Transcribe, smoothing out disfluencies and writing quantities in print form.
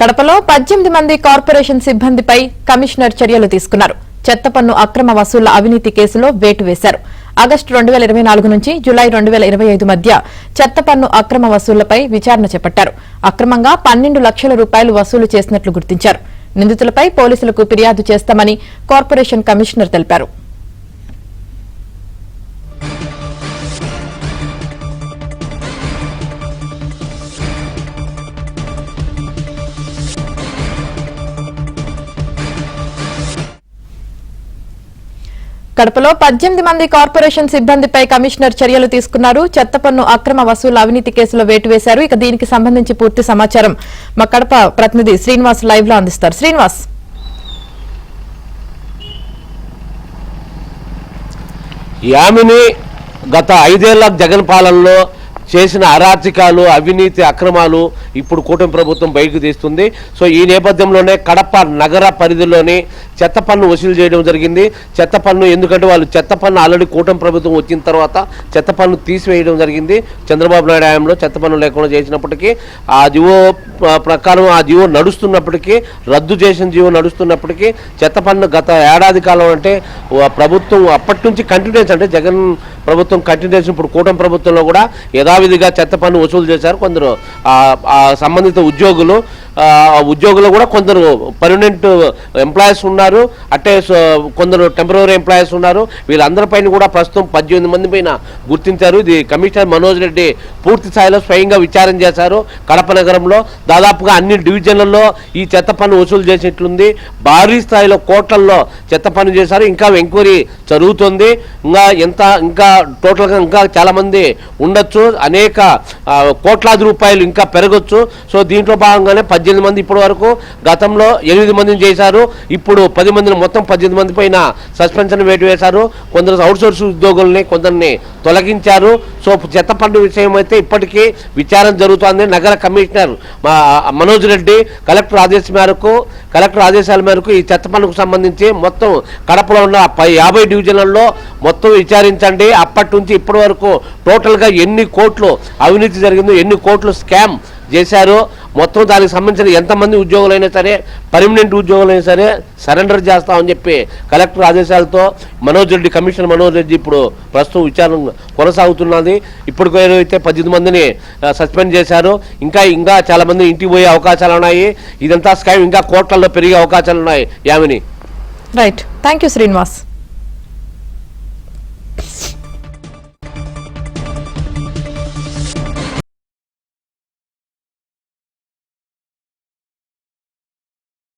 కడపలో 18 మంది కార్పొరేషన్ సిబ్బందిపై కమిషనర్ చర్యలు తీసుకున్నారు. చెత్త పన్ను అక్రమ వసూళ్ల అవినీతి కేసులో వేటు వేశారు. ఆగస్టు 2024 నుంచి జులై 2025 మధ్య చెత్త పన్ను అక్రమ వసూళ్లపై విచారణ చేపట్టారు. అక్రమంగా 12 లక్షల రూపాయలు వసూలు చేసినట్లు గుర్తించారు. నిందితులపై పోలీసులకు ఫిర్యాదు చేస్తామని కార్పొరేషన్ కమిషనర్ తెలిపారు. కడపలో 18 మంది కార్పొరేషన్ సిబ్బందిపై కమిషనర్ చర్యలు తీసుకున్నారు. చెత్త పన్ను అక్రమ వసూలు అవినీతి కేసులో వేటు వేశారు. ఇక దీనికి సంబంధించి పూర్తి సమాచారం మా కడప ప్రతినిధి శ్రీనివాస్ లైవ్ లో అందిస్తారు. శ్రీనివాస్, యామిని గత 5 ఏళ్ల జగన్ పాలనలో చేసిన అరాచకాలు, అవినీతి, అక్రమాలు ఇప్పుడు కూటమి ప్రభుత్వం బయటకు తీస్తుంది. సో ఈ నేపథ్యంలోనే కడప నగర పరిధిలోని చెత్త పన్ను వసూలు చేయడం జరిగింది. చెత్త పన్ను ఎందుకంటే వాళ్ళు చెత్త పన్ను ఆల్రెడీ కూటమి ప్రభుత్వం వచ్చిన తర్వాత చెత్త పన్ను తీసివేయడం జరిగింది. చంద్రబాబు నాయుడు హయాంలో చెత్త పన్ను లేకుండా చేసినప్పటికీ ఆ జీవో ప్రకారం ఆ జీవో నడుస్తున్నప్పటికీ, రద్దు చేసిన జీవో నడుస్తున్నప్పటికీ చెత్త పన్ను గత ఏడాది కాలం అంటే ప్రభుత్వం అప్పటి నుంచి కంటిన్యూస్, అంటే జగన్ ప్రభుత్వం కంటిన్యూస్ ఇప్పుడు కూటమి ప్రభుత్వంలో కూడా యథావిధిగా చెత్త పన్ను వసూలు చేశారు. కొందరు సంబంధిత ఉద్యోగులు కూడా కొందరు పర్మనెంట్ ఎంప్లాయీస్ ఉన్నారు, అట్టే కొందరు టెంపరరీ ఎంప్లాయీస్ ఉన్నారు. వీళ్ళందరిపైన కూడా ప్రస్తుతం 18 మంది పైన గుర్తించారు. ఇది కమిషనర్ మనోజ్ రెడ్డి పూర్తి స్థాయిలో స్వయంగా విచారణ చేశారు. కడప నగరంలో దాదాపుగా అన్ని డివిజన్లలో ఈ చెత్త పన్ను వసూలు చేసినట్లుంది. భారీ స్థాయిలో కోట్లల్లో చెత్త పన్ను చేశారు. ఇంకా ఎంక్వైరీ జరుగుతుంది. ఇంకా టోటల్గా ఇంకా చాలా మంది ఉండొచ్చు, అనేక కోట్లాది రూపాయలు ఇంకా పెరగొచ్చు. సో దీంట్లో భాగంగానే 18 మంది ఇప్పటి వరకు, గతంలో 8 మందిని చేశారు. ఇప్పుడు 10 మందిని, మొత్తం 18 మంది పైన సస్పెన్షన్ వేటు వేశారు. కొందరు అవుట్సోర్స్ ఉద్యోగుల్ని కొందరిని తొలగించారు. సో చెత్త పన్ను విషయం అయితే ఇప్పటికీ విచారణ జరుగుతోంది. నగర కమిషనర్ మనోజ్ రెడ్డి కలెక్టర్ ఆదేశాల మేరకు ఈ చెత్త పన్నుకు సంబంధించి మొత్తం కడపలో ఉన్న 50 డివిజన్లలో మొత్తం విచారించండి. అప్పటి నుంచి ఇప్పటి వరకు టోటల్గా ఎన్ని కోట్లు అవినీతి జరిగిందో, ఎన్ని కోట్లు స్కామ్ చేశారో, మొత్తం దానికి సంబంధించిన ఎంతమంది ఉద్యోగులైనా సరే, పర్మనెంట్ ఉద్యోగులైనా సరే సరెండర్ చేస్తామని చెప్పి కలెక్టర్ ఆదేశాలతో కమిషనర్ మనోజ్ రెడ్డి ఇప్పుడు ప్రస్తుతం విచారణ కొనసాగుతున్నది. ఇప్పటికైతే 18 మందిని సస్పెండ్ చేశారు. ఇంకా చాలా మంది ఇంటికి పోయే అవకాశాలు ఉన్నాయి. ఇదంతా స్కామ్ ఇంకా కోట్లలో పెరిగే అవకాశాలు ఉన్నాయి. Yamini, right, thank you Srinivas.